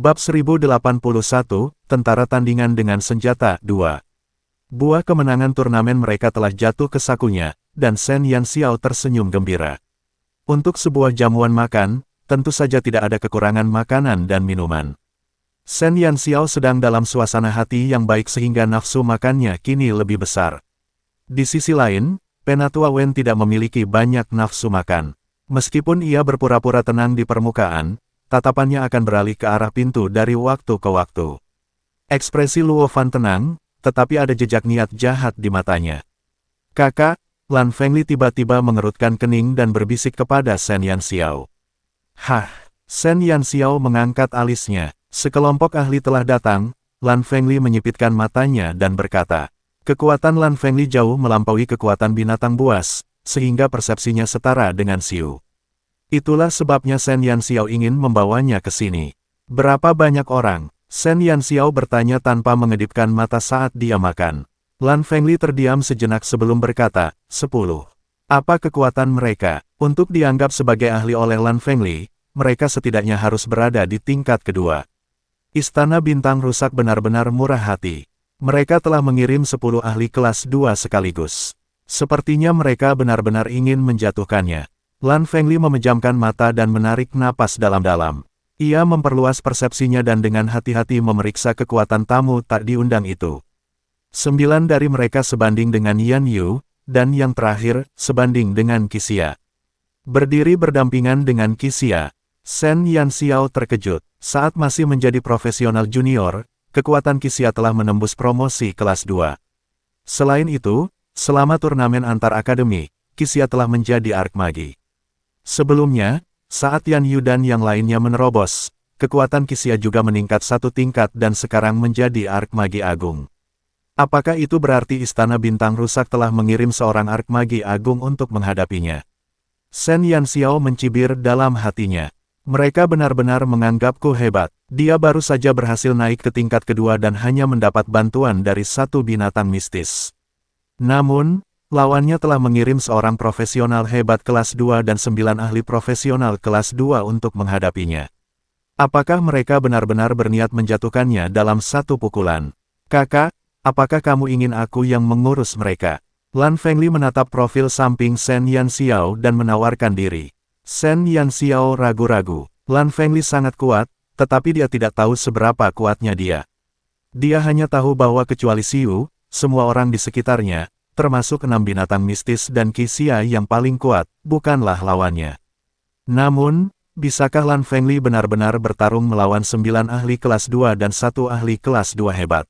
Bab 1081, Tentara Tandingan dengan Senjata 2. Buah kemenangan turnamen mereka telah jatuh ke sakunya, dan Shen Yanxiao tersenyum gembira. Untuk sebuah jamuan makan, tentu saja tidak ada kekurangan makanan dan minuman. Shen Yanxiao sedang dalam suasana hati yang baik sehingga nafsu makannya kini lebih besar. Di sisi lain, Penatua Wen tidak memiliki banyak nafsu makan. Meskipun ia berpura-pura tenang di permukaan, tatapannya akan beralih ke arah pintu dari waktu ke waktu. Ekspresi Luo Fan tenang, tetapi ada jejak niat jahat di matanya. "Kakak," Lan Fengli tiba-tiba mengerutkan kening dan berbisik kepada Shen Yanxiao. "Hah?" Shen Yanxiao mengangkat alisnya. Sekelompok ahli telah datang. Lan Fengli menyipitkan matanya dan berkata, "Kekuatan Lan Fengli jauh melampaui kekuatan binatang buas, sehingga persepsinya setara dengan Xiu. Itulah sebabnya Shen Yanxiao ingin membawanya ke sini." "Berapa banyak orang?" Shen Yanxiao bertanya tanpa mengedipkan mata saat dia makan. Lan Fengli terdiam sejenak sebelum berkata, 10. "Apa kekuatan mereka?" Untuk dianggap sebagai ahli oleh Lan Fengli, mereka setidaknya harus berada di tingkat kedua. Istana Bintang Rusak benar-benar murah hati. Mereka telah mengirim 10 ahli kelas 2 sekaligus. Sepertinya mereka benar-benar ingin menjatuhkannya. Lan Fengli memejamkan mata dan menarik napas dalam-dalam. Ia memperluas persepsinya dan dengan hati-hati memeriksa kekuatan tamu tak diundang itu. 9 dari mereka sebanding dengan Yan Yu, dan yang terakhir, sebanding dengan Qixia. Berdiri berdampingan dengan Qixia, Shen Yanxiao terkejut. Saat masih menjadi profesional junior, kekuatan Qixia telah menembus promosi kelas 2. Selain itu, selama turnamen antar akademi, Qixia telah menjadi Archmagi. Sebelumnya, saat Yan Yu dan yang lainnya menerobos, kekuatan Qixia juga meningkat satu tingkat dan sekarang menjadi Archmagi Agung. Apakah itu berarti Istana Bintang Rusak telah mengirim seorang Archmagi Agung untuk menghadapinya? Shen Yanxiao mencibir dalam hatinya. Mereka benar-benar menganggapku hebat. Dia baru saja berhasil naik ke tingkat kedua dan hanya mendapat bantuan dari satu binatang mistis. Namun, lawannya telah mengirim seorang profesional hebat kelas 2 dan 9 ahli profesional kelas 2 untuk menghadapinya. Apakah mereka benar-benar berniat menjatuhkannya dalam satu pukulan? "Kakak, apakah kamu ingin aku yang mengurus mereka?" Lan Fengli menatap profil samping Shen Yanxiao dan menawarkan diri. Shen Yanxiao ragu-ragu. Lan Fengli sangat kuat, tetapi dia tidak tahu seberapa kuatnya dia. Dia hanya tahu bahwa kecuali Xiu, semua orang di sekitarnya, termasuk 6 binatang mistis dan Qixia yang paling kuat, bukanlah lawannya. Namun, bisakah Lan Fengli benar-benar bertarung melawan 9 ahli kelas 2 dan 1 ahli kelas 2 hebat?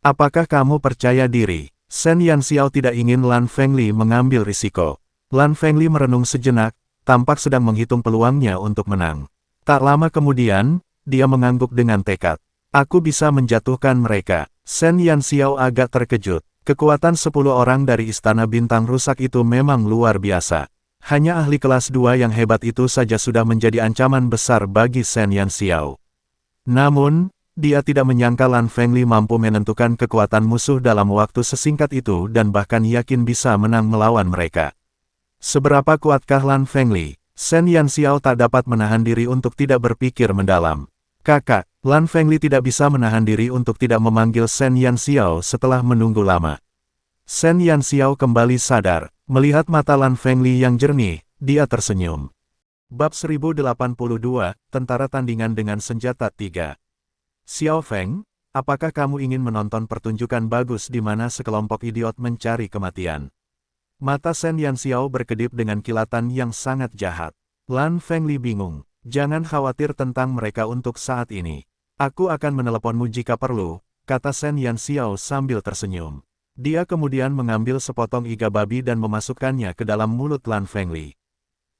"Apakah kamu percaya diri?" Shen Yanxiao tidak ingin Lan Fengli mengambil risiko. Lan Fengli merenung sejenak, tampak sedang menghitung peluangnya untuk menang. Tak lama kemudian, dia mengangguk dengan tekad. "Aku bisa menjatuhkan mereka." Shen Yanxiao agak terkejut. Kekuatan 10 orang dari Istana Bintang Rusak itu memang luar biasa. Hanya ahli kelas 2 yang hebat itu saja sudah menjadi ancaman besar bagi Shen Yanxiao. Namun, dia tidak menyangka Lan Fengli mampu menentukan kekuatan musuh dalam waktu sesingkat itu dan bahkan yakin bisa menang melawan mereka. Seberapa kuatkah Lan Fengli? Shen Yanxiao tak dapat menahan diri untuk tidak berpikir mendalam. "Kakak," Lan Fengli tidak bisa menahan diri untuk tidak memanggil Shen Yanxiao setelah menunggu lama. Shen Yanxiao kembali sadar. Melihat mata Lan Fengli yang jernih, dia tersenyum. Bab 1082, Tentara Tandingan dengan Senjata 3. "Xiao Feng, apakah kamu ingin menonton pertunjukan bagus di mana sekelompok idiot mencari kematian?" Mata Shen Yanxiao berkedip dengan kilatan yang sangat jahat. Lan Fengli bingung. "Jangan khawatir tentang mereka untuk saat ini. Aku akan meneleponmu jika perlu," kata Shen Yanxiao sambil tersenyum. Dia kemudian mengambil sepotong iga babi dan memasukkannya ke dalam mulut Lan Fengli.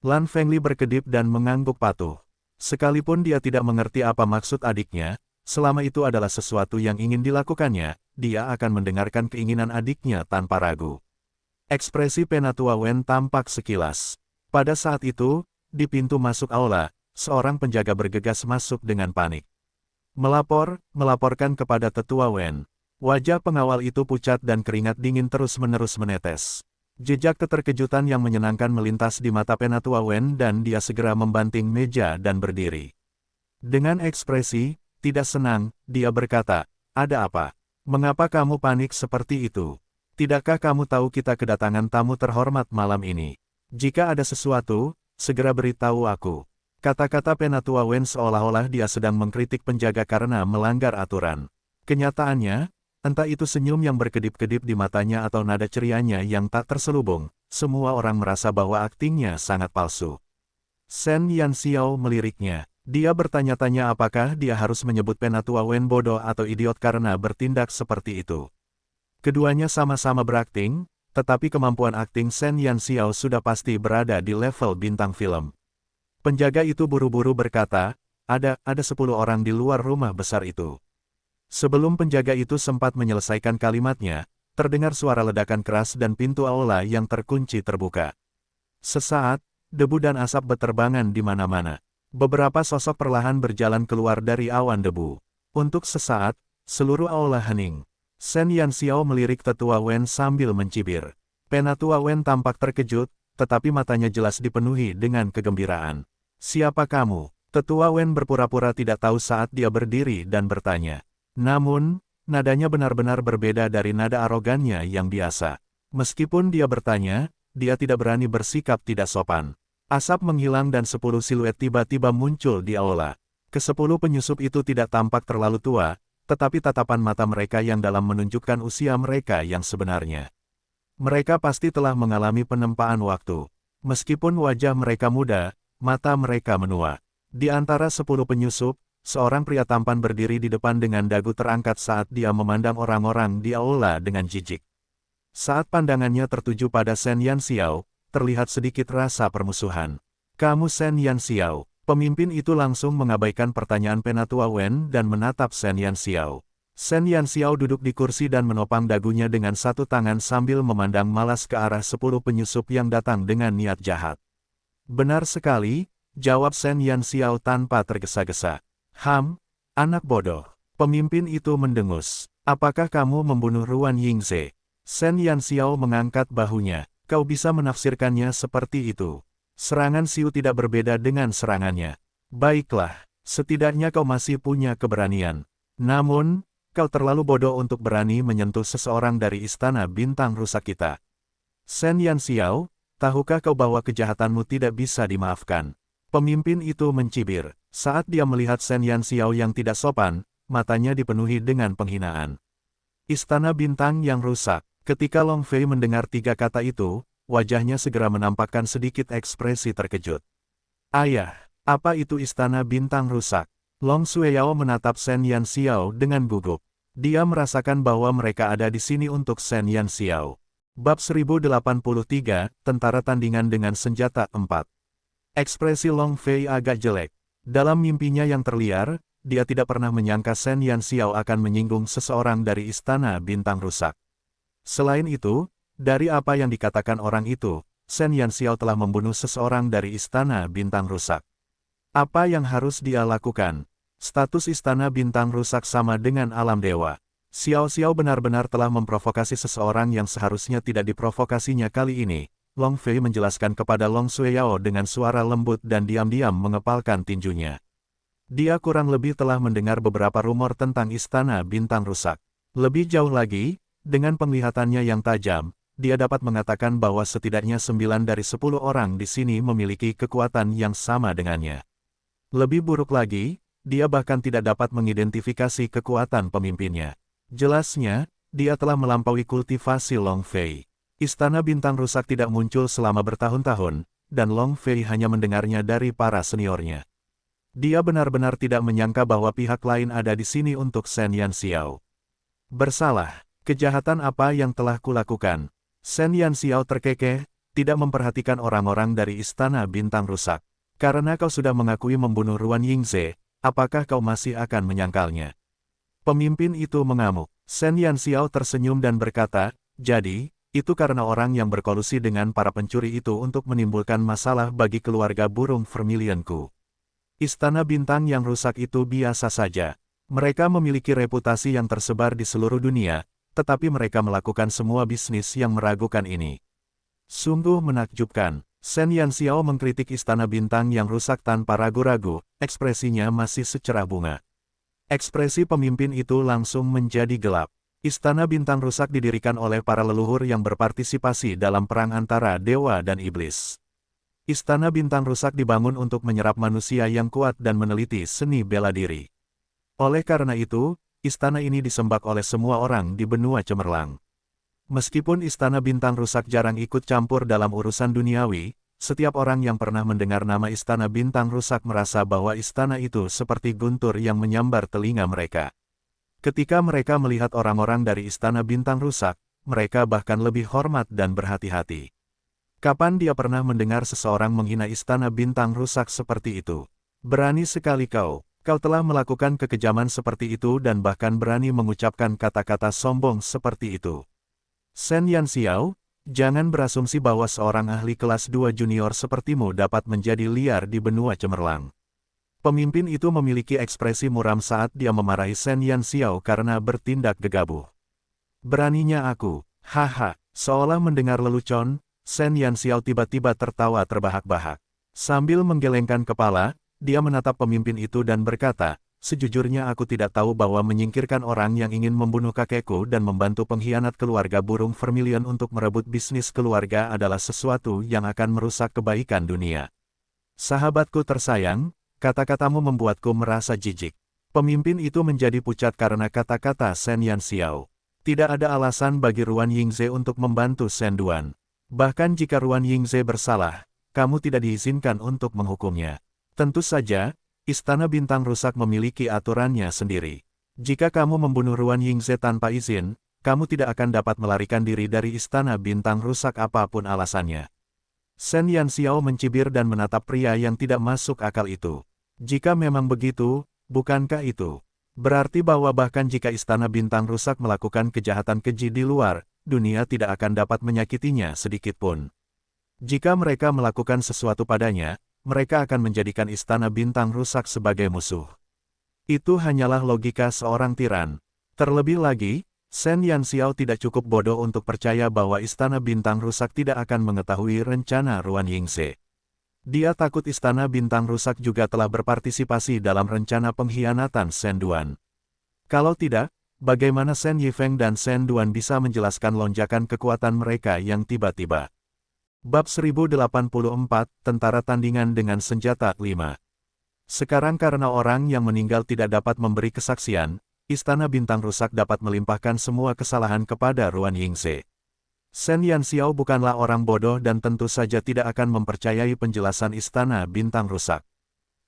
Lan Fengli berkedip dan mengangguk patuh. Sekalipun dia tidak mengerti apa maksud adiknya, selama itu adalah sesuatu yang ingin dilakukannya, dia akan mendengarkan keinginan adiknya tanpa ragu. Ekspresi Penatua Wen tampak sekilas. Pada saat itu, di pintu masuk aula, seorang penjaga bergegas masuk dengan panik. Melaporkan kepada Tetua Wen." Wajah pengawal itu pucat dan keringat dingin terus-menerus menetes. Jejak keterkejutan yang menyenangkan melintas di mata Penatua Wen dan dia segera membanting meja dan berdiri. Dengan ekspresi, tidak senang, dia berkata, "Ada apa? Mengapa kamu panik seperti itu? Tidakkah kamu tahu kita kedatangan tamu terhormat malam ini? Jika ada sesuatu, segera beritahu aku." Kata-kata Penatua Wen seolah-olah dia sedang mengkritik penjaga karena melanggar aturan. Kenyataannya, entah itu senyum yang berkedip-kedip di matanya atau nada cerianya yang tak terselubung, semua orang merasa bahwa aktingnya sangat palsu. Shen Yanxiao meliriknya. Dia bertanya-tanya apakah dia harus menyebut Penatua Wen bodoh atau idiot karena bertindak seperti itu. Keduanya sama-sama berakting, tetapi kemampuan akting Shen Yanxiao sudah pasti berada di level bintang film. Penjaga itu buru-buru berkata, ada 10 orang di luar rumah besar itu. Sebelum penjaga itu sempat menyelesaikan kalimatnya, terdengar suara ledakan keras dan pintu aula yang terkunci terbuka. Sesaat, debu dan asap berterbangan di mana-mana. Beberapa sosok perlahan berjalan keluar dari awan debu. Untuk sesaat, seluruh aula hening. Shen Yanxiao melirik Tetua Wen sambil mencibir. Penatua Wen tampak terkejut, tetapi matanya jelas dipenuhi dengan kegembiraan. "Siapa kamu?" Tetua Wen berpura-pura tidak tahu saat dia berdiri dan bertanya. Namun, nadanya benar-benar berbeda dari nada arogannya yang biasa. Meskipun dia bertanya, dia tidak berani bersikap tidak sopan. Asap menghilang dan 10 siluet tiba-tiba muncul di aula. Ke-10 penyusup itu tidak tampak terlalu tua, tetapi tatapan mata mereka yang dalam menunjukkan usia mereka yang sebenarnya. Mereka pasti telah mengalami penempaan waktu. Meskipun wajah mereka muda, mata mereka menua. Di antara 10 penyusup, seorang pria tampan berdiri di depan dengan dagu terangkat saat dia memandang orang-orang di aula dengan jijik. Saat pandangannya tertuju pada Shen Yanxiao, terlihat sedikit rasa permusuhan. "Kamu Shen Yanxiao?" Pemimpin itu langsung mengabaikan pertanyaan Penatua Wen dan menatap Shen Yanxiao. Shen Yanxiao duduk di kursi dan menopang dagunya dengan satu tangan sambil memandang malas ke arah 10 penyusup yang datang dengan niat jahat. "Benar sekali," jawab Shen Yanxiao tanpa tergesa-gesa. Anak bodoh." Pemimpin itu mendengus. "Apakah kamu membunuh Ruan Yingze?" Shen Yanxiao mengangkat bahunya. "Kau bisa menafsirkannya seperti itu. Serangan Xiu tidak berbeda dengan serangannya. Baiklah, setidaknya kau masih punya keberanian. Namun, kau terlalu bodoh untuk berani menyentuh seseorang dari istana bintang rusak kita. Shen Yanxiao, tahukah kau bahwa kejahatanmu tidak bisa dimaafkan?" Pemimpin itu mencibir. Saat dia melihat Shen Yanxiao yang tidak sopan, matanya dipenuhi dengan penghinaan. Istana bintang yang rusak. Ketika Long Fei mendengar 3 kata itu, wajahnya segera menampakkan sedikit ekspresi terkejut. "Ayah, apa itu istana bintang rusak?" Long Sueyao menatap Shen Yanxiao dengan gugup. Dia merasakan bahwa mereka ada di sini untuk Shen Yanxiao. Bab 1083, Tentara Tandingan dengan Senjata 4. Ekspresi Long Fei agak jelek. Dalam mimpinya yang terliar, dia tidak pernah menyangka Shen Yanxiao akan menyinggung seseorang dari istana bintang rusak. Selain itu, dari apa yang dikatakan orang itu, Shen Yanxiao telah membunuh seseorang dari istana bintang rusak. Apa yang harus dia lakukan? Status istana bintang rusak sama dengan alam dewa. Xiao Xiao benar-benar telah memprovokasi seseorang yang seharusnya tidak diprovokasinya kali ini. Long Fei menjelaskan kepada Long Sueyao dengan suara lembut dan diam-diam mengepalkan tinjunya. Dia kurang lebih telah mendengar beberapa rumor tentang istana bintang rusak. Lebih jauh lagi, dengan penglihatannya yang tajam, dia dapat mengatakan bahwa setidaknya 9 dari 10 orang di sini memiliki kekuatan yang sama dengannya. Lebih buruk lagi, dia bahkan tidak dapat mengidentifikasi kekuatan pemimpinnya. Jelasnya, dia telah melampaui kultivasi Long Fei. Istana bintang rusak tidak muncul selama bertahun-tahun, dan Long Fei hanya mendengarnya dari para seniornya. Dia benar-benar tidak menyangka bahwa pihak lain ada di sini untuk Shen Yanxiao. "Bersalah. Kejahatan apa yang telah kulakukan?" Shen Yanxiao terkekeh, tidak memperhatikan orang-orang dari istana bintang rusak. "Karena kau sudah mengakui membunuh Ruan Yingze, apakah kau masih akan menyangkalnya?" Pemimpin itu mengamuk. Shen Yanxiao tersenyum dan berkata, "Jadi, itu karena orang yang berkolusi dengan para pencuri itu untuk menimbulkan masalah bagi keluarga burung vermilionku. Istana bintang yang rusak itu biasa saja. Mereka memiliki reputasi yang tersebar di seluruh dunia, tetapi mereka melakukan semua bisnis yang meragukan ini. Sungguh menakjubkan." Shen Yanxiao mengkritik istana bintang yang rusak tanpa ragu-ragu, ekspresinya masih secerah bunga. Ekspresi pemimpin itu langsung menjadi gelap. Istana Bintang Rusak didirikan oleh para leluhur yang berpartisipasi dalam perang antara dewa dan iblis. Istana Bintang Rusak dibangun untuk menyerap manusia yang kuat dan meneliti seni bela diri. Oleh karena itu, istana ini disembah oleh semua orang di benua cemerlang. Meskipun Istana Bintang Rusak jarang ikut campur dalam urusan duniawi, setiap orang yang pernah mendengar nama Istana Bintang Rusak merasa bahwa istana itu seperti guntur yang menyambar telinga mereka. Ketika mereka melihat orang-orang dari Istana Bintang Rusak, mereka bahkan lebih hormat dan berhati-hati. Kapan dia pernah mendengar seseorang menghina Istana Bintang Rusak seperti itu? Berani sekali kau telah melakukan kekejaman seperti itu dan bahkan berani mengucapkan kata-kata sombong seperti itu. Shen Yanxiao, jangan berasumsi bahwa seorang ahli kelas 2 junior sepertimu dapat menjadi liar di benua cemerlang. Pemimpin itu memiliki ekspresi muram saat dia memarahi Shen Yanxiao karena bertindak gegabah. Beraninya aku, haha, seolah mendengar lelucon, Shen Yanxiao tiba-tiba tertawa terbahak-bahak. Sambil menggelengkan kepala, dia menatap pemimpin itu dan berkata, sejujurnya aku tidak tahu bahwa menyingkirkan orang yang ingin membunuh kakekku dan membantu pengkhianat keluarga burung Vermilion untuk merebut bisnis keluarga adalah sesuatu yang akan merusak kebaikan dunia. Sahabatku tersayang, kata-katamu membuatku merasa jijik. Pemimpin itu menjadi pucat karena kata-kata Shen Yanxiao. Tidak ada alasan bagi Ruan Yingze untuk membantu Shen Duan. Bahkan jika Ruan Yingze bersalah, kamu tidak diizinkan untuk menghukumnya. Tentu saja, Istana Bintang Rusak memiliki aturannya sendiri. Jika kamu membunuh Ruan Yingze tanpa izin, kamu tidak akan dapat melarikan diri dari Istana Bintang Rusak apapun alasannya. Shen Yanxiao mencibir dan menatap pria yang tidak masuk akal itu. Jika memang begitu, bukankah itu berarti bahwa bahkan jika Istana Bintang Rusak melakukan kejahatan keji di luar, dunia tidak akan dapat menyakitinya sedikitpun. Jika mereka melakukan sesuatu padanya, mereka akan menjadikan Istana Bintang Rusak sebagai musuh. Itu hanyalah logika seorang tiran. Terlebih lagi, Shen Yanxiao tidak cukup bodoh untuk percaya bahwa Istana Bintang Rusak tidak akan mengetahui rencana Ruan Yingze. Dia takut Istana Bintang Rusak juga telah berpartisipasi dalam rencana pengkhianatan Shen Duan. Kalau tidak, bagaimana Shen Yifeng dan Shen Duan bisa menjelaskan lonjakan kekuatan mereka yang tiba-tiba? Bab 1084, Tentara Tandingan dengan Senjata 5. Sekarang karena orang yang meninggal tidak dapat memberi kesaksian, Istana Bintang Rusak dapat melimpahkan semua kesalahan kepada Ruan Yingze. Shen Yanxiao bukanlah orang bodoh dan tentu saja tidak akan mempercayai penjelasan Istana Bintang Rusak.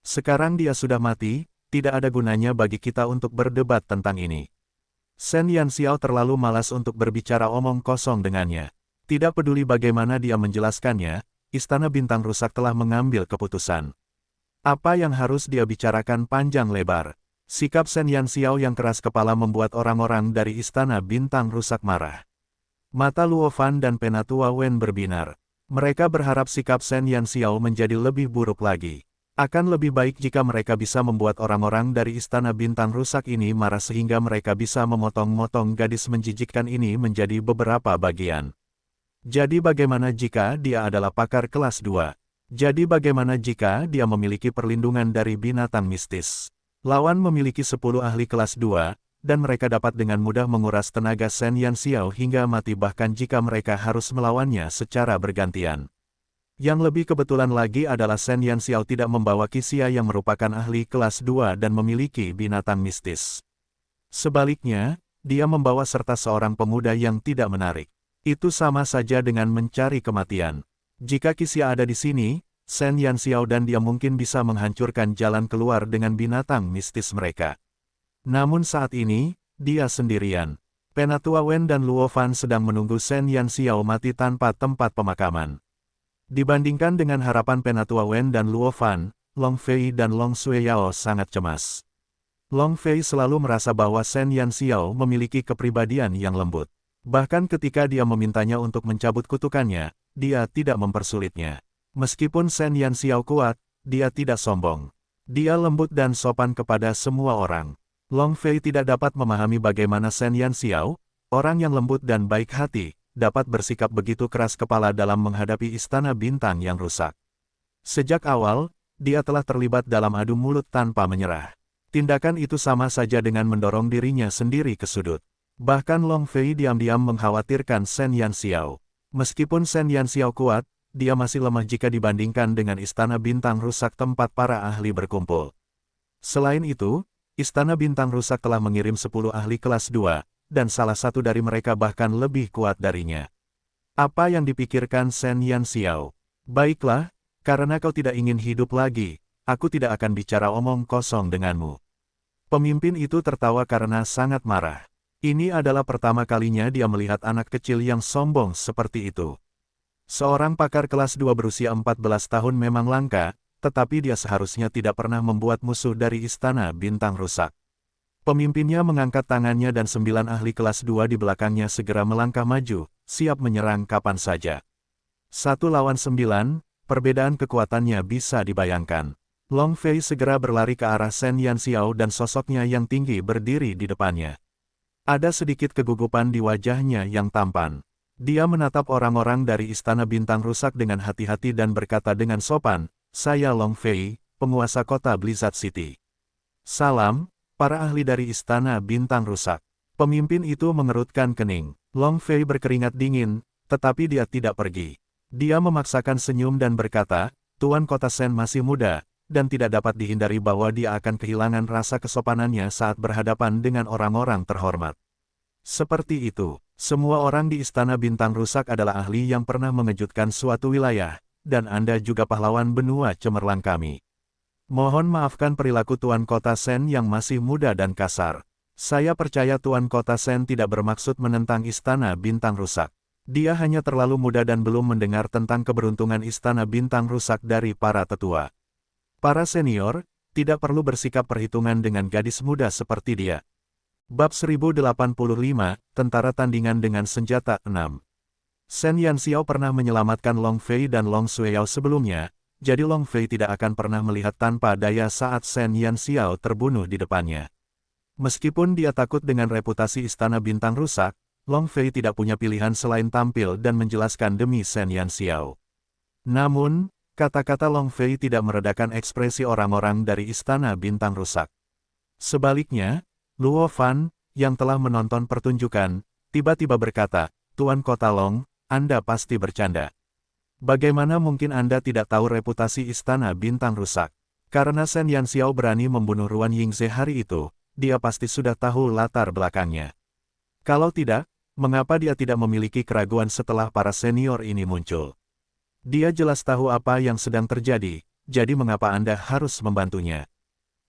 Sekarang dia sudah mati, tidak ada gunanya bagi kita untuk berdebat tentang ini. Shen Yanxiao terlalu malas untuk berbicara omong kosong dengannya. Tidak peduli bagaimana dia menjelaskannya, Istana Bintang Rusak telah mengambil keputusan. Apa yang harus dia bicarakan panjang lebar? Sikap Shen Yanxiao yang keras kepala membuat orang-orang dari Istana Bintang Rusak marah. Mata Luo Fan dan Penatua Wen berbinar. Mereka berharap sikap Shen Yanxiao menjadi lebih buruk lagi. Akan lebih baik jika mereka bisa membuat orang-orang dari Istana Bintang Rusak ini marah sehingga mereka bisa memotong-motong gadis menjijikkan ini menjadi beberapa bagian. Jadi bagaimana jika dia adalah pakar kelas 2? Jadi bagaimana jika dia memiliki perlindungan dari binatang mistis? Lawan memiliki 10 ahli kelas 2, dan mereka dapat dengan mudah menguras tenaga Shen Yanxiao hingga mati bahkan jika mereka harus melawannya secara bergantian. Yang lebih kebetulan lagi adalah Shen Yanxiao tidak membawa Qixia yang merupakan ahli kelas 2 dan memiliki binatang mistis. Sebaliknya, dia membawa serta seorang pemuda yang tidak menarik. Itu sama saja dengan mencari kematian. Jika Qixia ada di sini, Shen Yanxiao dan dia mungkin bisa menghancurkan jalan keluar dengan binatang mistis mereka. Namun saat ini, dia sendirian. Penatua Wen dan Luo Fan sedang menunggu Shen Yanxiao mati tanpa tempat pemakaman. Dibandingkan dengan harapan Penatua Wen dan Luo Fan, Long Fei dan Long Sueyao sangat cemas. Long Fei selalu merasa bahwa Shen Yanxiao memiliki kepribadian yang lembut. Bahkan ketika dia memintanya untuk mencabut kutukannya, dia tidak mempersulitnya. Meskipun Shen Yanxiao kuat, dia tidak sombong. Dia lembut dan sopan kepada semua orang. Long Fei tidak dapat memahami bagaimana Shen Yanxiao, orang yang lembut dan baik hati, dapat bersikap begitu keras kepala dalam menghadapi Istana Bintang yang rusak. Sejak awal, dia telah terlibat dalam adu mulut tanpa menyerah. Tindakan itu sama saja dengan mendorong dirinya sendiri ke sudut. Bahkan Long Fei diam-diam mengkhawatirkan Shen Yanxiao. Meskipun Shen Yanxiao kuat, dia masih lemah jika dibandingkan dengan Istana Bintang Rusak tempat para ahli berkumpul. Selain itu, Istana Bintang Rusak telah mengirim 10 ahli kelas 2, dan salah satu dari mereka bahkan lebih kuat darinya. Apa yang dipikirkan Shen Yanxiao? Baiklah, karena kau tidak ingin hidup lagi, aku tidak akan bicara omong kosong denganmu. Pemimpin itu tertawa karena sangat marah. Ini adalah pertama kalinya dia melihat anak kecil yang sombong seperti itu. Seorang pakar kelas 2 berusia 14 tahun memang langka, tetapi dia seharusnya tidak pernah membuat musuh dari Istana Bintang Rusak. Pemimpinnya mengangkat tangannya dan 9 ahli kelas 2 di belakangnya segera melangkah maju, siap menyerang kapan saja. 1 lawan 9, perbedaan kekuatannya bisa dibayangkan. Long Fei segera berlari ke arah Shen Yanxiao dan sosoknya yang tinggi berdiri di depannya. Ada sedikit kegugupan di wajahnya yang tampan. Dia menatap orang-orang dari Istana Bintang Rusak dengan hati-hati dan berkata dengan sopan, "Saya Long Fei, penguasa kota Blizzard City." "Salam, para ahli dari Istana Bintang Rusak." Pemimpin itu mengerutkan kening. Long Fei berkeringat dingin, tetapi dia tidak pergi. Dia memaksakan senyum dan berkata, "Tuan Kota Shen masih muda, dan tidak dapat dihindari bahwa dia akan kehilangan rasa kesopanannya saat berhadapan dengan orang-orang terhormat." Seperti itu, semua orang di Istana Bintang Rusak adalah ahli yang pernah mengejutkan suatu wilayah, dan Anda juga pahlawan benua cemerlang kami. Mohon maafkan perilaku Tuan Kota Shen yang masih muda dan kasar. Saya percaya Tuan Kota Shen tidak bermaksud menentang Istana Bintang Rusak. Dia hanya terlalu muda dan belum mendengar tentang keberuntungan Istana Bintang Rusak dari para tetua. Para senior, tidak perlu bersikap perhitungan dengan gadis muda seperti dia. Bab 1085, Tentara Tandingan dengan Senjata 6. Shen Yanxiao pernah menyelamatkan Long Fei dan Long Sueyao sebelumnya, jadi Long Fei tidak akan pernah melihat tanpa daya saat Shen Yanxiao terbunuh di depannya. Meskipun dia takut dengan reputasi Istana Bintang Rusak, Long Fei tidak punya pilihan selain tampil dan menjelaskan demi Shen Yanxiao. Namun, kata-kata Long Fei tidak meredakan ekspresi orang-orang dari Istana Bintang Rusak. Sebaliknya, Luo Fan, yang telah menonton pertunjukan, tiba-tiba berkata, "Tuan Kota Long, Anda pasti bercanda. Bagaimana mungkin Anda tidak tahu reputasi Istana Bintang Rusak? Karena Shen Yanxiao berani membunuh Ruan Yingze hari itu, dia pasti sudah tahu latar belakangnya. Kalau tidak, mengapa dia tidak memiliki keraguan setelah para senior ini muncul? Dia jelas tahu apa yang sedang terjadi, jadi mengapa Anda harus membantunya?"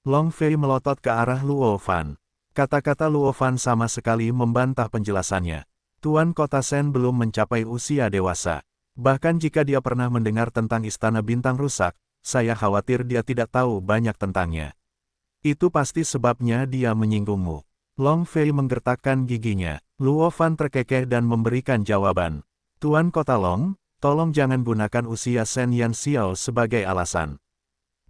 Long Fei melotot ke arah Luo Fan. Kata-kata Luo Fan sama sekali membantah penjelasannya. Tuan Kota Shen belum mencapai usia dewasa. Bahkan jika dia pernah mendengar tentang Istana Bintang Rusak, saya khawatir dia tidak tahu banyak tentangnya. Itu pasti sebabnya dia menyinggungmu. Long Fei menggertakkan giginya. Luo Fan terkekeh dan memberikan jawaban. "Tuan Kota Long, tolong jangan gunakan usia Shen Yanxiao sebagai alasan.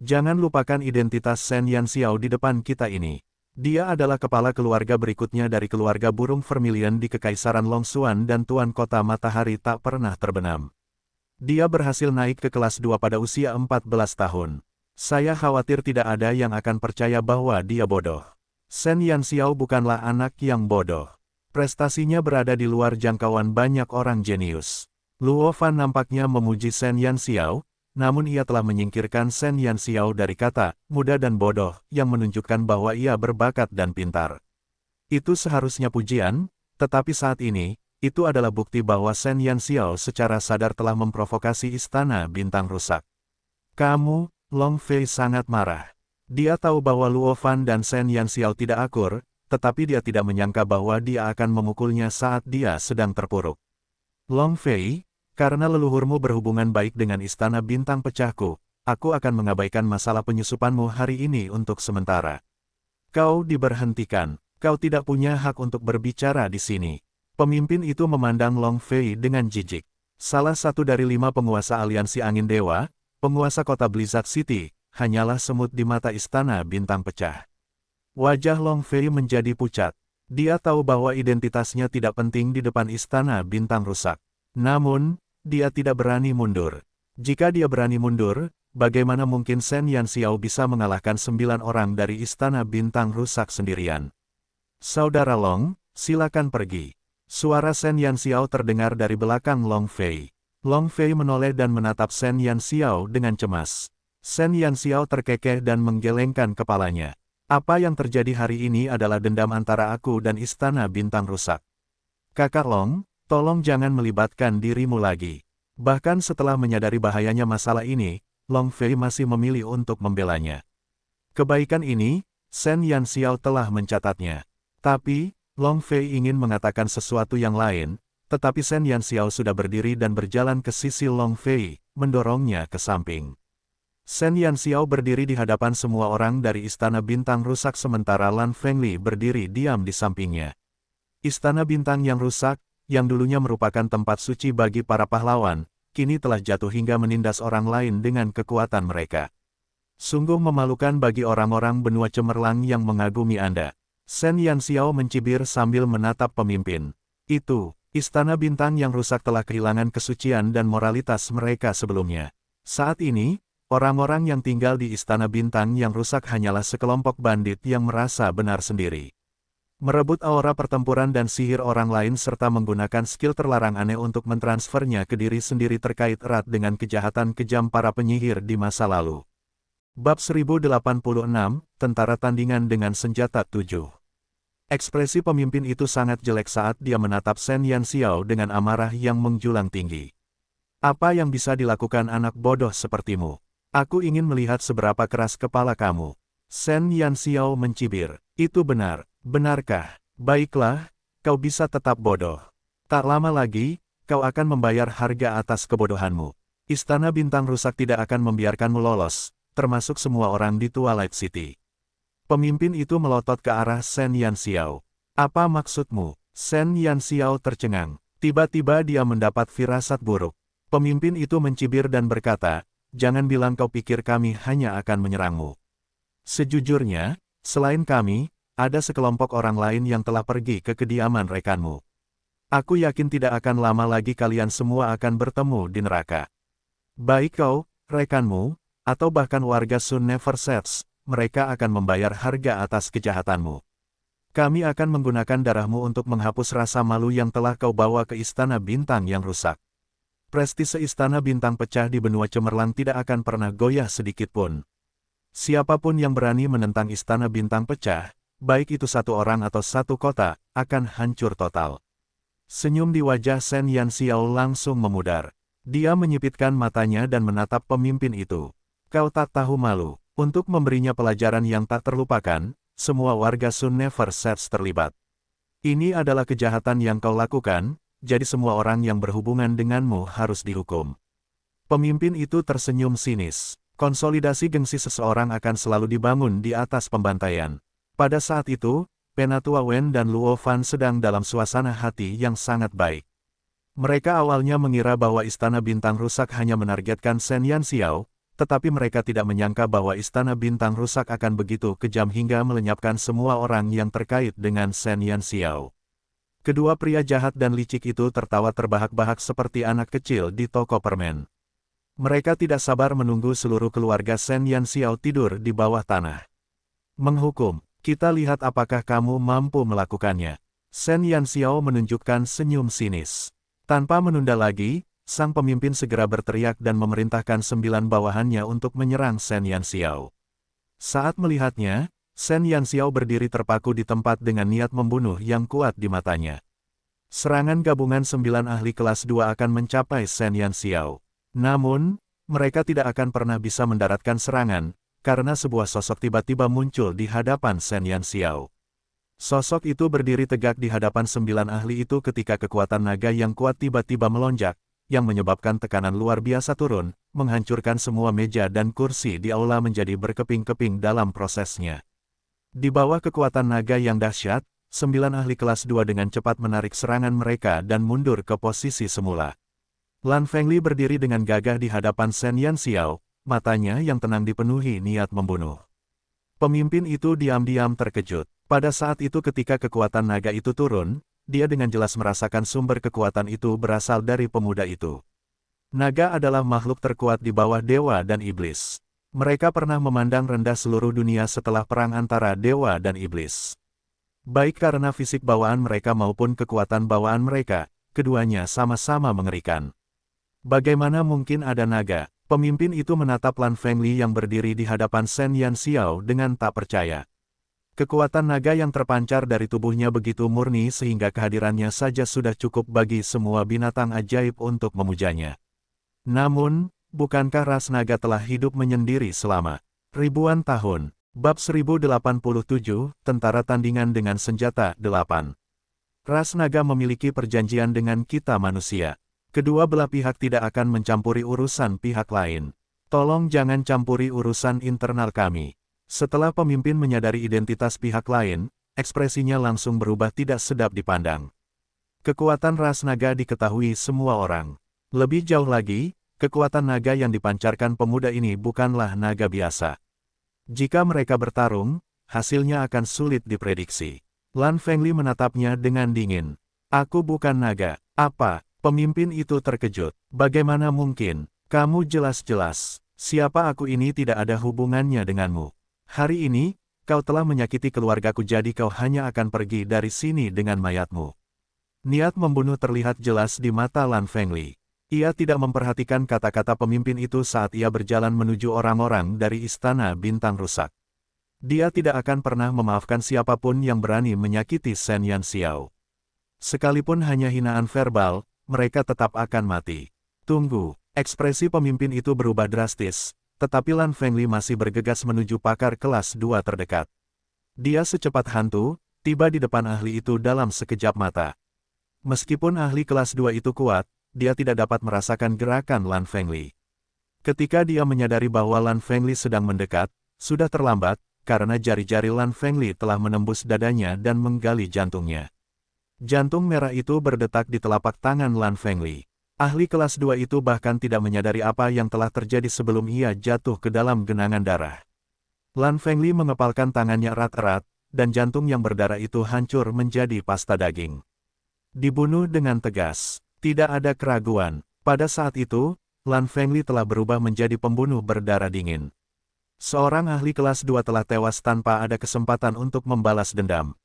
Jangan lupakan identitas Shen Yanxiao di depan kita ini. Dia adalah kepala keluarga berikutnya dari keluarga burung Vermilion di Kekaisaran Longxuan dan Tuan Kota Matahari tak pernah terbenam. Dia berhasil naik ke kelas 2 pada usia 14 tahun. Saya khawatir tidak ada yang akan percaya bahwa dia bodoh. Shen Yanxiao bukanlah anak yang bodoh. Prestasinya berada di luar jangkauan banyak orang jenius." Luo Fan nampaknya memuji Shen Yanxiao, namun ia telah menyingkirkan Shen Yanxiao dari kata muda dan bodoh yang menunjukkan bahwa ia berbakat dan pintar. Itu seharusnya pujian, tetapi saat ini, itu adalah bukti bahwa Shen Yanxiao secara sadar telah memprovokasi Istana Bintang Rusak. "Kamu," Long Fei sangat marah. Dia tahu bahwa Luo Fan dan Shen Yanxiao tidak akur, tetapi dia tidak menyangka bahwa dia akan memukulnya saat dia sedang terpuruk. "Long Fei, karena leluhurmu berhubungan baik dengan Istana Bintang Pecahku, aku akan mengabaikan masalah penyusupanmu hari ini untuk sementara. Kau diberhentikan. Kau tidak punya hak untuk berbicara di sini." Pemimpin itu memandang Long Fei dengan jijik. Salah satu dari 5 penguasa aliansi Angin Dewa, penguasa kota Blizzard City, hanyalah semut di mata Istana Bintang Pecah. Wajah Long Fei menjadi pucat. Dia tahu bahwa identitasnya tidak penting di depan Istana Bintang Rusak. Namun, dia tidak berani mundur. Jika dia berani mundur, bagaimana mungkin Shen Yanxiao bisa mengalahkan 9 orang dari Istana Bintang Rusak sendirian? Saudara Long, silakan pergi. Suara Shen Yanxiao terdengar dari belakang Long Fei. Long Fei menoleh dan menatap Shen Yanxiao dengan cemas. Shen Yanxiao terkekeh dan menggelengkan kepalanya. Apa yang terjadi hari ini adalah dendam antara aku dan Istana Bintang Rusak. Kakak Long, tolong jangan melibatkan dirimu lagi. Bahkan setelah menyadari bahayanya masalah ini, Long Fei masih memilih untuk membelanya. Kebaikan ini, Shen Yanxiao telah mencatatnya. Tapi, Long Fei ingin mengatakan sesuatu yang lain, tetapi Shen Yanxiao sudah berdiri dan berjalan ke sisi Long Fei, mendorongnya ke samping. Shen Yanxiao berdiri di hadapan semua orang dari Istana Bintang Rusak sementara Lan Fengli berdiri diam di sampingnya. Istana Bintang yang rusak, yang dulunya merupakan tempat suci bagi para pahlawan, kini telah jatuh hingga menindas orang lain dengan kekuatan mereka. Sungguh memalukan bagi orang-orang benua cemerlang yang mengagumi Anda. Shen Yanxiao mencibir sambil menatap pemimpin. Itu, Istana Bintang yang rusak telah kehilangan kesucian dan moralitas mereka sebelumnya. Saat ini, orang-orang yang tinggal di Istana Bintang yang rusak hanyalah sekelompok bandit yang merasa benar sendiri. Merebut aura pertempuran dan sihir orang lain serta menggunakan skill terlarang aneh untuk mentransfernya ke diri sendiri terkait erat dengan kejahatan kejam para penyihir di masa lalu. Bab 1086, Tentara Tandingan dengan Senjata 7. Ekspresi pemimpin itu sangat jelek saat dia menatap Shen Yanxiao dengan amarah yang menjulang tinggi. Apa yang bisa dilakukan anak bodoh sepertimu? Aku ingin melihat seberapa keras kepala kamu. Shen Yanxiao mencibir. Itu benar, benarkah? Baiklah, kau bisa tetap bodoh. Tak lama lagi, kau akan membayar harga atas kebodohanmu. Istana Bintang Rusak tidak akan membiarkanmu lolos, termasuk semua orang di Twilight City. Pemimpin itu melotot ke arah Shen Yanxiao. Apa maksudmu? Shen Yanxiao tercengang. Tiba-tiba dia mendapat firasat buruk. Pemimpin itu mencibir dan berkata, jangan bilang kau pikir kami hanya akan menyerangmu. Sejujurnya, selain kami, ada sekelompok orang lain yang telah pergi ke kediaman rekanmu. Aku yakin tidak akan lama lagi kalian semua akan bertemu di neraka. Baik kau, rekanmu, atau bahkan warga Sun Never Sets, mereka akan membayar harga atas kejahatanmu. Kami akan menggunakan darahmu untuk menghapus rasa malu yang telah kau bawa ke Istana Bintang yang rusak. Prestise Istana Bintang pecah di benua cemerlang tidak akan pernah goyah sedikitpun. Siapapun yang berani menentang Istana Bintang pecah, baik itu satu orang atau satu kota, akan hancur total. Senyum di wajah Shen Yanxiao langsung memudar. Dia menyipitkan matanya dan menatap pemimpin itu. Kau tak tahu malu. Untuk memberinya pelajaran yang tak terlupakan, semua warga Sun Never Sets terlibat. Ini adalah kejahatan yang kau lakukan, jadi semua orang yang berhubungan denganmu harus dihukum. Pemimpin itu tersenyum sinis. Konsolidasi gengsi seseorang akan selalu dibangun di atas pembantaian. Pada saat itu, Penatua Wen dan Luo Fan sedang dalam suasana hati yang sangat baik. Mereka awalnya mengira bahwa Istana Bintang Rusak hanya menargetkan Shen Yanxiao, tetapi mereka tidak menyangka bahwa Istana Bintang Rusak akan begitu kejam hingga melenyapkan semua orang yang terkait dengan Shen Yanxiao. Kedua pria jahat dan licik itu tertawa terbahak-bahak seperti anak kecil di toko permen. Mereka tidak sabar menunggu seluruh keluarga Shen Yanxiao tidur di bawah tanah. Menghukum, kita lihat apakah kamu mampu melakukannya. Shen Yanxiao menunjukkan senyum sinis. Tanpa menunda lagi, sang pemimpin segera berteriak dan memerintahkan 9 bawahannya untuk menyerang Shen Yanxiao. Saat melihatnya, Shen Yanxiao berdiri terpaku di tempat dengan niat membunuh yang kuat di matanya. Serangan gabungan 9 ahli kelas 2 akan mencapai Shen Yanxiao. Namun, mereka tidak akan pernah bisa mendaratkan serangan, karena sebuah sosok tiba-tiba muncul di hadapan Shen Yanxiao. Sosok itu berdiri tegak di hadapan 9 ahli itu ketika kekuatan naga yang kuat tiba-tiba melonjak, yang menyebabkan tekanan luar biasa turun, menghancurkan semua meja dan kursi di aula menjadi berkeping-keping dalam prosesnya. Di bawah kekuatan naga yang dahsyat, 9 ahli kelas 2 dengan cepat menarik serangan mereka dan mundur ke posisi semula. Lan Fengli berdiri dengan gagah di hadapan Shen Yanxiao, matanya yang tenang dipenuhi niat membunuh. Pemimpin itu diam-diam terkejut. Pada saat itu ketika kekuatan naga itu turun, dia dengan jelas merasakan sumber kekuatan itu berasal dari pemuda itu. Naga adalah makhluk terkuat di bawah dewa dan iblis. Mereka pernah memandang rendah seluruh dunia setelah perang antara dewa dan iblis. Baik karena fisik bawaan mereka maupun kekuatan bawaan mereka, keduanya sama-sama mengerikan. Bagaimana mungkin ada naga? Pemimpin itu menatap Lan Fengli yang berdiri di hadapan Shen Yanxiao dengan tak percaya. Kekuatan naga yang terpancar dari tubuhnya begitu murni sehingga kehadirannya saja sudah cukup bagi semua binatang ajaib untuk memujanya. Namun, bukankah ras naga telah hidup menyendiri selama ribuan tahun? Bab 1087, Tentara Tandingan dengan Senjata 8. Ras naga memiliki perjanjian dengan kita manusia. Kedua belah pihak tidak akan mencampuri urusan pihak lain. Tolong jangan campuri urusan internal kami. Setelah pemimpin menyadari identitas pihak lain, ekspresinya langsung berubah tidak sedap dipandang. Kekuatan ras naga diketahui semua orang. Lebih jauh lagi, kekuatan naga yang dipancarkan pemuda ini bukanlah naga biasa. Jika mereka bertarung, hasilnya akan sulit diprediksi. Lan Fengli menatapnya dengan dingin. Aku bukan naga. Apa? Pemimpin itu terkejut. Bagaimana mungkin? Kamu jelas-jelas. Siapa aku ini tidak ada hubungannya denganmu. Hari ini, kau telah menyakiti keluargaku jadi kau hanya akan pergi dari sini dengan mayatmu. Niat membunuh terlihat jelas di mata Lan Fengli. Ia tidak memperhatikan kata-kata pemimpin itu saat ia berjalan menuju orang-orang dari Istana Bintang Rusak. Dia tidak akan pernah memaafkan siapapun yang berani menyakiti Shen Yanxiao. Sekalipun hanya hinaan verbal, mereka tetap akan mati. Tunggu, ekspresi pemimpin itu berubah drastis, tetapi Lan Fengli masih bergegas menuju pakar kelas 2 terdekat. Dia secepat hantu, tiba di depan ahli itu dalam sekejap mata. Meskipun ahli kelas 2 itu kuat, dia tidak dapat merasakan gerakan Lan Fengli. Ketika dia menyadari bahwa Lan Fengli sedang mendekat, sudah terlambat, karena jari-jari Lan Fengli telah menembus dadanya dan menggali jantungnya. Jantung merah itu berdetak di telapak tangan Lan Fengli. Ahli kelas 2 itu bahkan tidak menyadari apa yang telah terjadi sebelum ia jatuh ke dalam genangan darah. Lan Fengli mengepalkan tangannya erat-erat, dan jantung yang berdarah itu hancur menjadi pasta daging. Dibunuh dengan tegas. Tidak ada keraguan. Pada saat itu, Lan Fengli telah berubah menjadi pembunuh berdarah dingin. Seorang ahli kelas 2 telah tewas tanpa ada kesempatan untuk membalas dendam.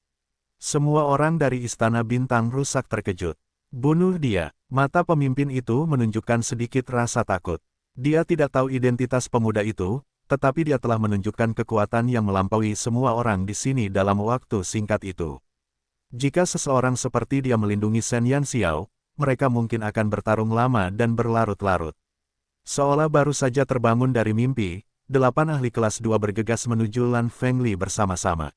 Semua orang dari Istana Bintang Rusak terkejut. Bunuh dia. Mata pemimpin itu menunjukkan sedikit rasa takut. Dia tidak tahu identitas pemuda itu, tetapi dia telah menunjukkan kekuatan yang melampaui semua orang di sini dalam waktu singkat itu. Jika seseorang seperti dia melindungi Shen Yanxiao, mereka mungkin akan bertarung lama dan berlarut-larut. Seolah baru saja terbangun dari mimpi, 8 ahli kelas 2 bergegas menuju Lan Fengli bersama-sama.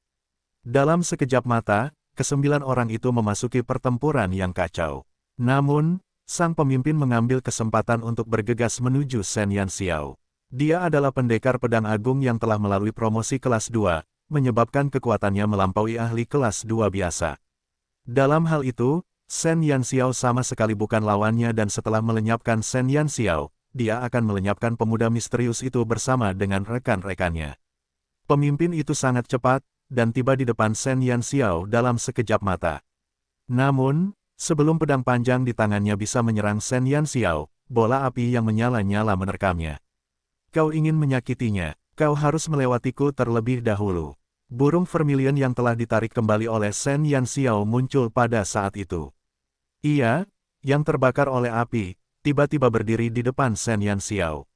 Dalam sekejap mata, ke-9 orang itu memasuki pertempuran yang kacau. Namun, sang pemimpin mengambil kesempatan untuk bergegas menuju Shen Yanxiao. Dia adalah pendekar pedang agung yang telah melalui promosi kelas 2, menyebabkan kekuatannya melampaui ahli kelas 2 biasa. Dalam hal itu, Shen Yanxiao sama sekali bukan lawannya dan setelah melenyapkan Shen Yanxiao, dia akan melenyapkan pemuda misterius itu bersama dengan rekan-rekannya. Pemimpin itu sangat cepat, dan tiba di depan Shen Yanxiao dalam sekejap mata. Namun, sebelum pedang panjang di tangannya bisa menyerang Shen Yanxiao, bola api yang menyala-nyala menerkamnya. Kau ingin menyakitinya, kau harus melewatiku terlebih dahulu. Burung vermilion yang telah ditarik kembali oleh Shen Yanxiao muncul pada saat itu. Ia, yang terbakar oleh api, tiba-tiba berdiri di depan Shen Yanxiao.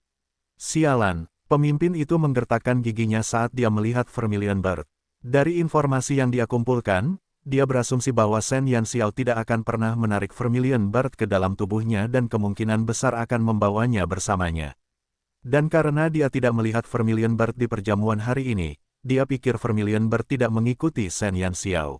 Sialan, pemimpin itu menggertakkan giginya saat dia melihat Vermilion Bird. Dari informasi yang dia kumpulkan, dia berasumsi bahwa Shen Yanxiao tidak akan pernah menarik Vermilion Bird ke dalam tubuhnya dan kemungkinan besar akan membawanya bersamanya. Dan karena dia tidak melihat Vermilion Bird di perjamuan hari ini, dia pikir Vermilion Bird tidak mengikuti Shen Yanxiao.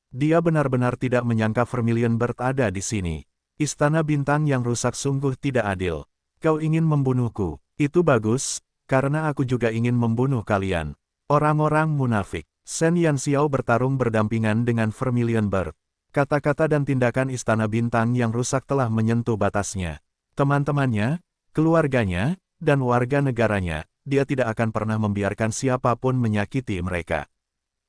Dia benar-benar tidak menyangka Vermilion Bird ada di sini. Istana Bintang yang rusak sungguh tidak adil. Kau ingin membunuhku. Itu bagus, karena aku juga ingin membunuh kalian. Orang-orang munafik. Shen Yanxiao bertarung berdampingan dengan Vermilion Bird. Kata-kata dan tindakan Istana Bintang yang rusak telah menyentuh batasnya. Teman-temannya, keluarganya, dan warga negaranya, dia tidak akan pernah membiarkan siapapun menyakiti mereka.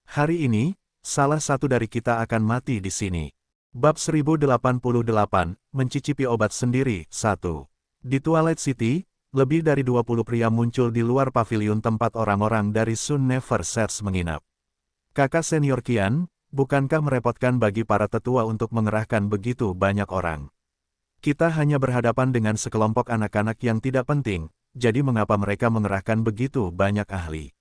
Hari ini, salah satu dari kita akan mati di sini. Bab 1088, Mencicipi Obat Sendiri, 1. Di Twilight City, lebih dari 20 pria muncul di luar paviliun tempat orang-orang dari Sun Never Sets menginap. Kakak senior Qian, bukankah merepotkan bagi para tetua untuk mengerahkan begitu banyak orang? Kita hanya berhadapan dengan sekelompok anak-anak yang tidak penting, jadi mengapa mereka mengerahkan begitu banyak ahli?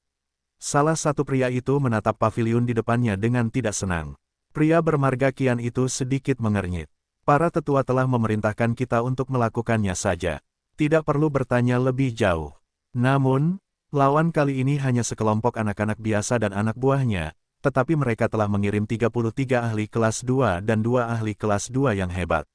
Salah satu pria itu menatap paviliun di depannya dengan tidak senang. Pria bermarga Qian itu sedikit mengernyit. Para tetua telah memerintahkan kita untuk melakukannya saja. Tidak perlu bertanya lebih jauh. Namun, lawan kali ini hanya sekelompok anak-anak biasa dan anak buahnya, tetapi mereka telah mengirim 33 ahli kelas 2 dan 2 ahli kelas 2 yang hebat.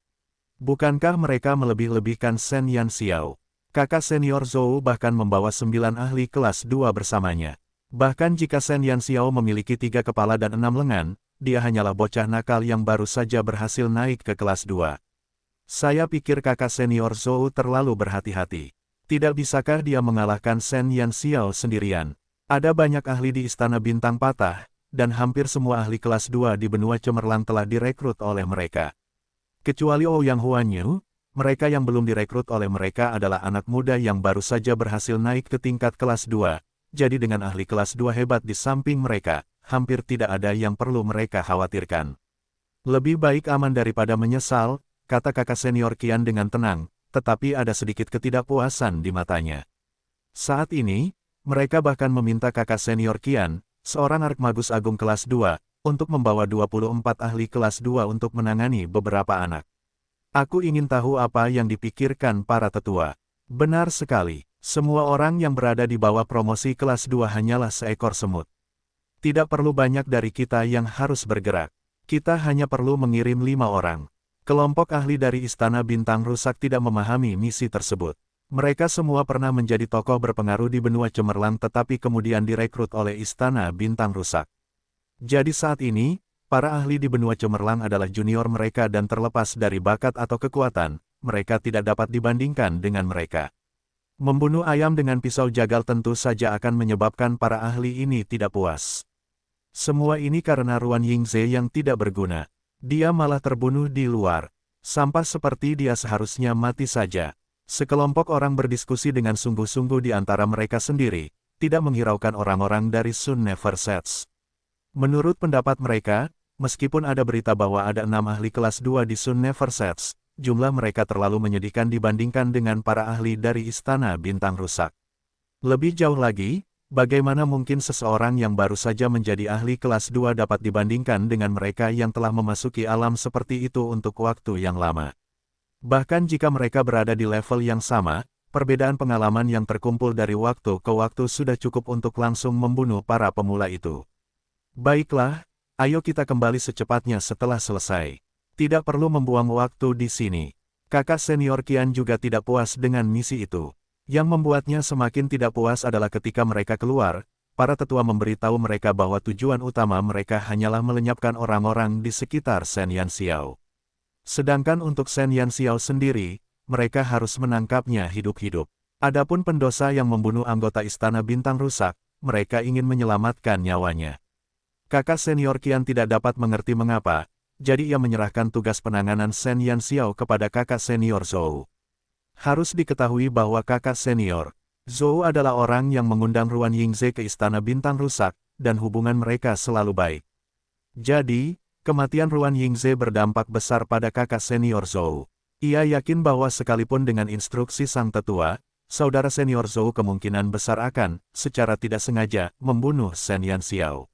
Bukankah mereka melebih-lebihkan Shen Yanxiao? Kakak senior Zhou bahkan membawa 9 ahli kelas 2 bersamanya. Bahkan jika Shen Yanxiao memiliki 3 kepala dan 6 lengan, dia hanyalah bocah nakal yang baru saja berhasil naik ke kelas 2. Saya pikir kakak senior Zhou terlalu berhati-hati. Tidak bisakah dia mengalahkan Shen Yanxiao sendirian? Ada banyak ahli di Istana Bintang Patah, dan hampir semua ahli kelas 2 di benua cemerlang telah direkrut oleh mereka. Kecuali Ouyang Huanyu, mereka yang belum direkrut oleh mereka adalah anak muda yang baru saja berhasil naik ke tingkat kelas 2, jadi dengan ahli kelas 2 hebat di samping mereka, hampir tidak ada yang perlu mereka khawatirkan. Lebih baik aman daripada menyesal, kata kakak senior Qian dengan tenang, tetapi ada sedikit ketidakpuasan di matanya. Saat ini, mereka bahkan meminta kakak senior Qian, seorang Arkmagus Agung kelas 2, untuk membawa 24 ahli kelas 2 untuk menangani beberapa anak. Aku ingin tahu apa yang dipikirkan para tetua. Benar sekali, semua orang yang berada di bawah promosi kelas 2 hanyalah seekor semut. Tidak perlu banyak dari kita yang harus bergerak. Kita hanya perlu mengirim 5 orang. Kelompok ahli dari Istana Bintang Rusak tidak memahami misi tersebut. Mereka semua pernah menjadi tokoh berpengaruh di benua cemerlang tetapi kemudian direkrut oleh Istana Bintang Rusak. Jadi saat ini, para ahli di benua cemerlang adalah junior mereka dan terlepas dari bakat atau kekuatan, mereka tidak dapat dibandingkan dengan mereka. Membunuh ayam dengan pisau jagal tentu saja akan menyebabkan para ahli ini tidak puas. Semua ini karena Ruan Yingze yang tidak berguna. Dia malah terbunuh di luar. Sampah seperti dia seharusnya mati saja. Sekelompok orang berdiskusi dengan sungguh-sungguh di antara mereka sendiri, tidak menghiraukan orang-orang dari Sun Never Sets. Menurut pendapat mereka, meskipun ada berita bahwa ada 6 ahli kelas 2 di Sun Never Sets, jumlah mereka terlalu menyedihkan dibandingkan dengan para ahli dari Istana Bintang Rusak. Lebih jauh lagi, bagaimana mungkin seseorang yang baru saja menjadi ahli kelas 2 dapat dibandingkan dengan mereka yang telah memasuki alam seperti itu untuk waktu yang lama. Bahkan jika mereka berada di level yang sama, perbedaan pengalaman yang terkumpul dari waktu ke waktu sudah cukup untuk langsung membunuh para pemula itu. Baiklah, ayo kita kembali secepatnya setelah selesai. Tidak perlu membuang waktu di sini. Kakak senior Qian juga tidak puas dengan misi itu. Yang membuatnya semakin tidak puas adalah ketika mereka keluar, para tetua memberitahu mereka bahwa tujuan utama mereka hanyalah melenyapkan orang-orang di sekitar Shen Yanxiao. Sedangkan untuk Shen Yanxiao sendiri, mereka harus menangkapnya hidup-hidup. Adapun pendosa yang membunuh anggota Istana Bintang Rusak, mereka ingin menyelamatkan nyawanya. Kakak senior Qian tidak dapat mengerti mengapa, jadi ia menyerahkan tugas penanganan Shen Yanxiao kepada kakak senior Zhou. Harus diketahui bahwa kakak senior, Zhou adalah orang yang mengundang Ruan Yingze ke Istana Bintang Rusak, dan hubungan mereka selalu baik. Jadi, kematian Ruan Yingze berdampak besar pada kakak senior Zhou. Ia yakin bahwa sekalipun dengan instruksi sang tetua, saudara senior Zhou kemungkinan besar akan, secara tidak sengaja, membunuh Shen Yanxiao.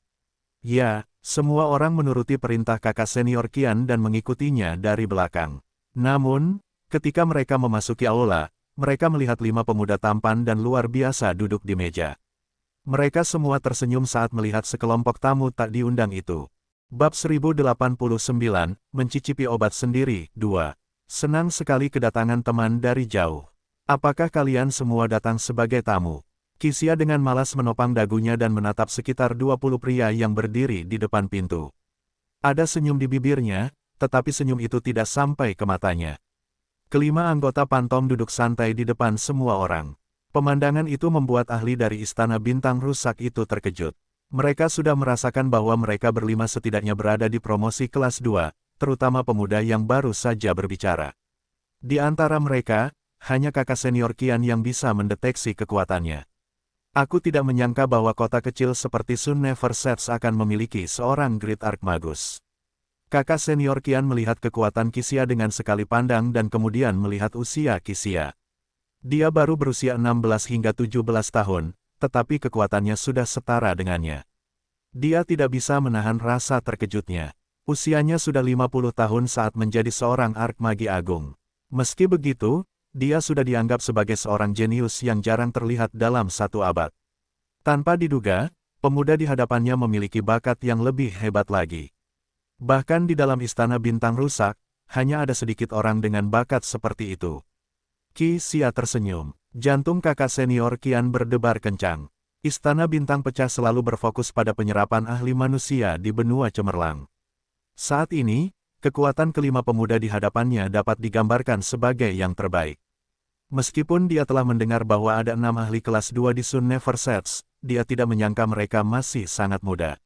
Ya, semua orang menuruti perintah kakak senior Qian dan mengikutinya dari belakang. Namun, ketika mereka memasuki aula, mereka melihat 5 pemuda tampan dan luar biasa duduk di meja. Mereka semua tersenyum saat melihat sekelompok tamu tak diundang itu. Bab 1089, Mencicipi Obat Sendiri, 2. Senang sekali kedatangan teman dari jauh. Apakah kalian semua datang sebagai tamu? Qixia dengan malas menopang dagunya dan menatap sekitar 20 pria yang berdiri di depan pintu. Ada senyum di bibirnya, tetapi senyum itu tidak sampai ke matanya. Kelima anggota Pantom duduk santai di depan semua orang. Pemandangan itu membuat ahli dari Istana Bintang Rusak itu terkejut. Mereka sudah merasakan bahwa mereka berlima setidaknya berada di promosi kelas 2, terutama pemuda yang baru saja berbicara. Di antara mereka, hanya kakak senior Qian yang bisa mendeteksi kekuatannya. Aku tidak menyangka bahwa kota kecil seperti Sun Never Sets akan memiliki seorang Great Archmagus. Kakak senior Qian melihat kekuatan Qixia dengan sekali pandang dan kemudian melihat usia Qixia. Dia baru berusia 16 hingga 17 tahun, tetapi kekuatannya sudah setara dengannya. Dia tidak bisa menahan rasa terkejutnya. Usianya sudah 50 tahun saat menjadi seorang Archmagi Agung. Meski begitu, dia sudah dianggap sebagai seorang jenius yang jarang terlihat dalam satu abad. Tanpa diduga, pemuda di hadapannya memiliki bakat yang lebih hebat lagi. Bahkan di dalam Istana Bintang Rusak, hanya ada sedikit orang dengan bakat seperti itu. Qixia tersenyum. Jantung kakak senior Qian berdebar kencang. Istana Bintang Pecah selalu berfokus pada penyerapan ahli manusia di benua cemerlang. Saat ini, kekuatan kelima pemuda di hadapannya dapat digambarkan sebagai yang terbaik. Meskipun dia telah mendengar bahwa ada 6 ahli kelas 2 di Sun Never Sets, dia tidak menyangka mereka masih sangat muda.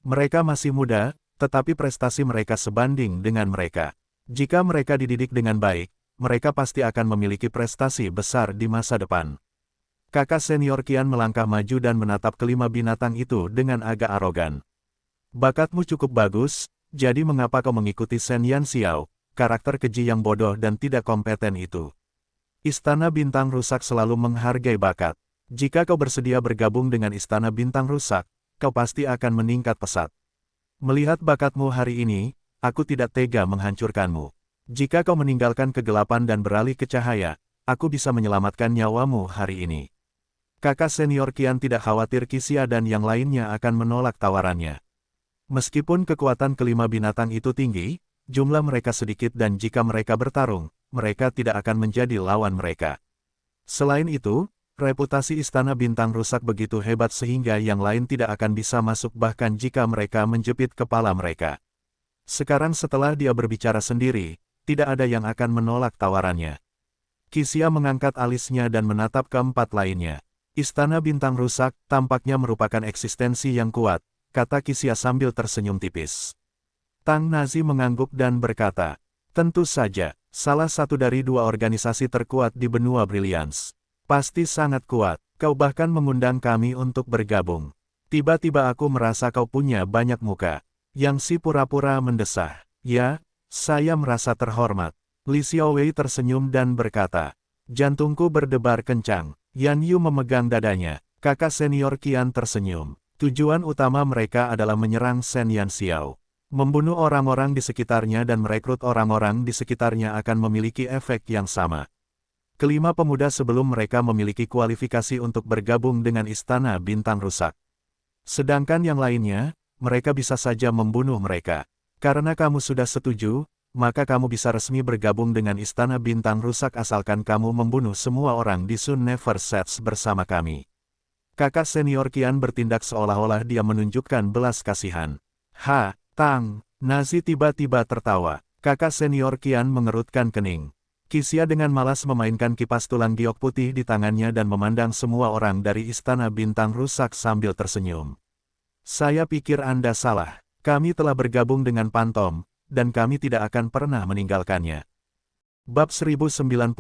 Mereka masih muda, tetapi prestasi mereka sebanding dengan mereka. Jika mereka dididik dengan baik, mereka pasti akan memiliki prestasi besar di masa depan. Kakak senior Qian melangkah maju dan menatap kelima binatang itu dengan agak arogan. Bakatmu cukup bagus, jadi mengapa kau mengikuti Shen Yanxiao, karakter keji yang bodoh dan tidak kompeten itu? Istana Bintang Rusak selalu menghargai bakat. Jika kau bersedia bergabung dengan Istana Bintang Rusak, kau pasti akan meningkat pesat. Melihat bakatmu hari ini, aku tidak tega menghancurkanmu. Jika kau meninggalkan kegelapan dan beralih ke cahaya, aku bisa menyelamatkan nyawamu hari ini. Kakak senior Qian tidak khawatir Qixia dan yang lainnya akan menolak tawarannya. Meskipun kekuatan kelima binatang itu tinggi, jumlah mereka sedikit dan jika mereka bertarung, mereka tidak akan menjadi lawan mereka. Selain itu, reputasi Istana Bintang Rusak begitu hebat sehingga yang lain tidak akan bisa masuk bahkan jika mereka menjepit kepala mereka. Sekarang setelah dia berbicara sendiri, tidak ada yang akan menolak tawarannya. Qixia mengangkat alisnya dan menatap keempat lainnya. Istana Bintang Rusak tampaknya merupakan eksistensi yang kuat, kata Qixia sambil tersenyum tipis. Tang Nazi mengangguk dan berkata, tentu saja, salah satu dari 2 organisasi terkuat di benua Brilliance. Pasti sangat kuat, kau bahkan mengundang kami untuk bergabung. Tiba-tiba aku merasa kau punya banyak muka. Yang Si pura-pura mendesah. Ya, saya merasa terhormat. Li Xiaowei tersenyum dan berkata, jantungku berdebar kencang. Yan Yu memegang dadanya. Kakak senior Qian tersenyum. Tujuan utama mereka adalah menyerang Shen Yanxiao. Membunuh orang-orang di sekitarnya dan merekrut orang-orang di sekitarnya akan memiliki efek yang sama. Kelima pemuda sebelum mereka memiliki kualifikasi untuk bergabung dengan Istana Bintang Rusak. Sedangkan yang lainnya, mereka bisa saja membunuh mereka. Karena kamu sudah setuju, maka kamu bisa resmi bergabung dengan Istana Bintang Rusak asalkan kamu membunuh semua orang di Sun Never Sets bersama kami. Kakak senior Qian bertindak seolah-olah dia menunjukkan belas kasihan. Tang Nazi tiba-tiba tertawa. Kakak senior Qian mengerutkan kening. Qixia dengan malas memainkan kipas tulang giok putih di tangannya dan memandang semua orang dari Istana Bintang Rusak sambil tersenyum. Saya pikir Anda salah. Kami telah bergabung dengan Pantom, dan kami tidak akan pernah meninggalkannya. Bab 1090,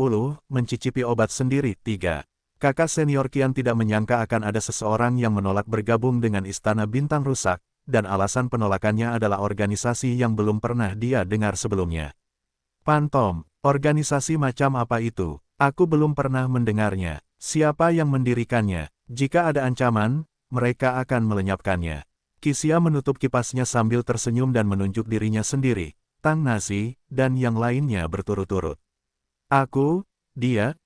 mencicipi obat sendiri, 3. Kakak senior Qian tidak menyangka akan ada seseorang yang menolak bergabung dengan Istana Bintang Rusak, dan alasan penolakannya adalah organisasi yang belum pernah dia dengar sebelumnya. Pantom, organisasi macam apa itu? Aku belum pernah mendengarnya. Siapa yang mendirikannya? Jika ada ancaman, mereka akan melenyapkannya. Qixia menutup kipasnya sambil tersenyum dan menunjuk dirinya sendiri, Tang Nazi, dan yang lainnya berturut-turut. Aku, dia,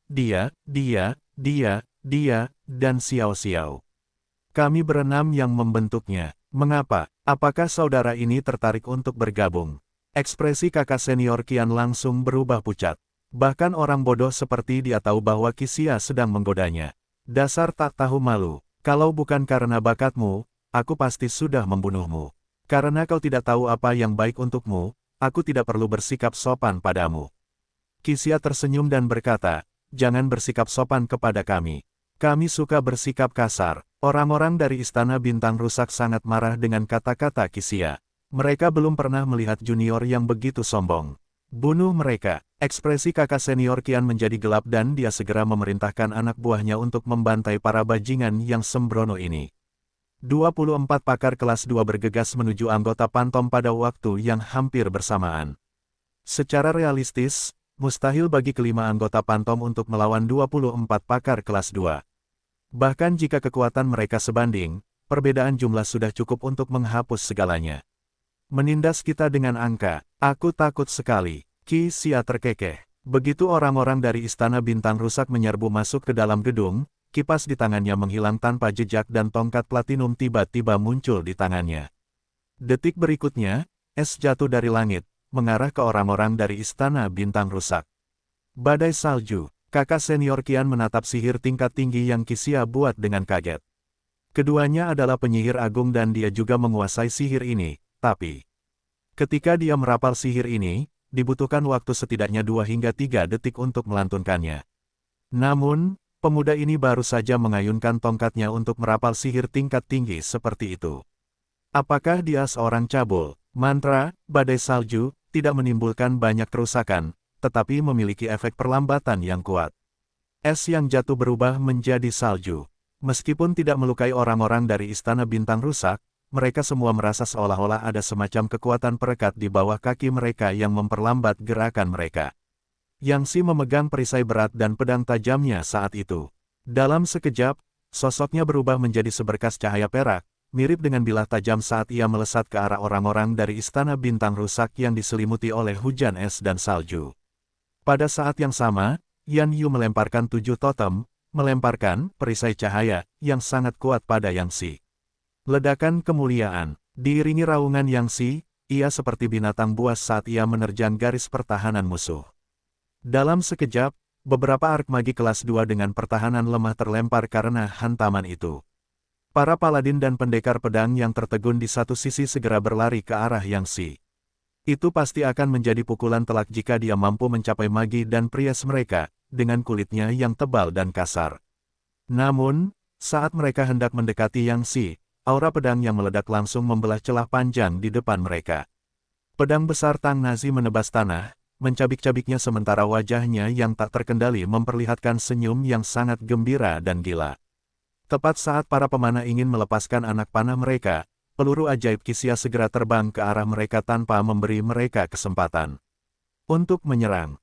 dan Xiao Xiao. Kami berenam yang membentuknya. Mengapa? Apakah saudara ini tertarik untuk bergabung? Ekspresi kakak senior Qian langsung berubah pucat. Bahkan orang bodoh seperti dia tahu bahwa Qixia sedang menggodanya. Dasar tak tahu malu. Kalau bukan karena bakatmu, aku pasti sudah membunuhmu. Karena kau tidak tahu apa yang baik untukmu, aku tidak perlu bersikap sopan padamu. Qixia tersenyum dan berkata, jangan bersikap sopan kepada kami. Kami suka bersikap kasar. Orang-orang dari Istana Bintang Rusak sangat marah dengan kata-kata Qixia. Mereka belum pernah melihat junior yang begitu sombong. Bunuh mereka. Ekspresi kakak senior Qian menjadi gelap dan dia segera memerintahkan anak buahnya untuk membantai para bajingan yang sembrono ini. 24 pakar kelas 2 bergegas menuju anggota Pantom pada waktu yang hampir bersamaan. Secara realistis, mustahil bagi kelima anggota Pantom untuk melawan 24 pakar kelas 2. Bahkan jika kekuatan mereka sebanding, perbedaan jumlah sudah cukup untuk menghapus segalanya. Menindas kita dengan angka, aku takut sekali. Qi Xia terkekeh. Begitu orang-orang dari Istana Bintang Rusak menyerbu masuk ke dalam gedung, kipas di tangannya menghilang tanpa jejak dan tongkat platinum tiba-tiba muncul di tangannya. Detik berikutnya, es jatuh dari langit, mengarah ke orang-orang dari Istana Bintang Rusak. Badai salju, kakak senior Qian menatap sihir tingkat tinggi yang Qi Xia buat dengan kaget. Keduanya adalah penyihir agung dan dia juga menguasai sihir ini, tapi ketika dia merapal sihir ini, dibutuhkan waktu setidaknya 2 hingga 3 detik untuk melantunkannya. Namun, pemuda ini baru saja mengayunkan tongkatnya untuk merapal sihir tingkat tinggi seperti itu. Apakah dia seorang cabul? Mantra, badai salju, tidak menimbulkan banyak kerusakan, tetapi memiliki efek perlambatan yang kuat. Es yang jatuh berubah menjadi salju. Meskipun tidak melukai orang-orang dari Istana Bintang Rusak, mereka semua merasa seolah-olah ada semacam kekuatan perekat di bawah kaki mereka yang memperlambat gerakan mereka. Yang Si memegang perisai berat dan pedang tajamnya saat itu. Dalam sekejap, sosoknya berubah menjadi seberkas cahaya perak, mirip dengan bilah tajam saat ia melesat ke arah orang-orang dari Istana Bintang Rusak yang diselimuti oleh hujan es dan salju. Pada saat yang sama, Yan Yu melemparkan 7 totem, melemparkan perisai cahaya yang sangat kuat pada Yang Si. Ledakan kemuliaan, diiringi raungan Yang Si, ia seperti binatang buas saat ia menerjang garis pertahanan musuh. Dalam sekejap, beberapa ark magi kelas 2 dengan pertahanan lemah terlempar karena hantaman itu. Para paladin dan pendekar pedang yang tertegun di satu sisi segera berlari ke arah Yang Si. Itu pasti akan menjadi pukulan telak jika dia mampu mencapai magi dan prias mereka, dengan kulitnya yang tebal dan kasar. Namun, saat mereka hendak mendekati Yang Si, aura pedang yang meledak langsung membelah celah panjang di depan mereka. Pedang besar Tang Nazi menebas tanah, mencabik-cabiknya sementara wajahnya yang tak terkendali memperlihatkan senyum yang sangat gembira dan gila. Tepat saat para pemanah ingin melepaskan anak panah mereka, peluru ajaib Qi Xia segera terbang ke arah mereka tanpa memberi mereka kesempatan untuk menyerang.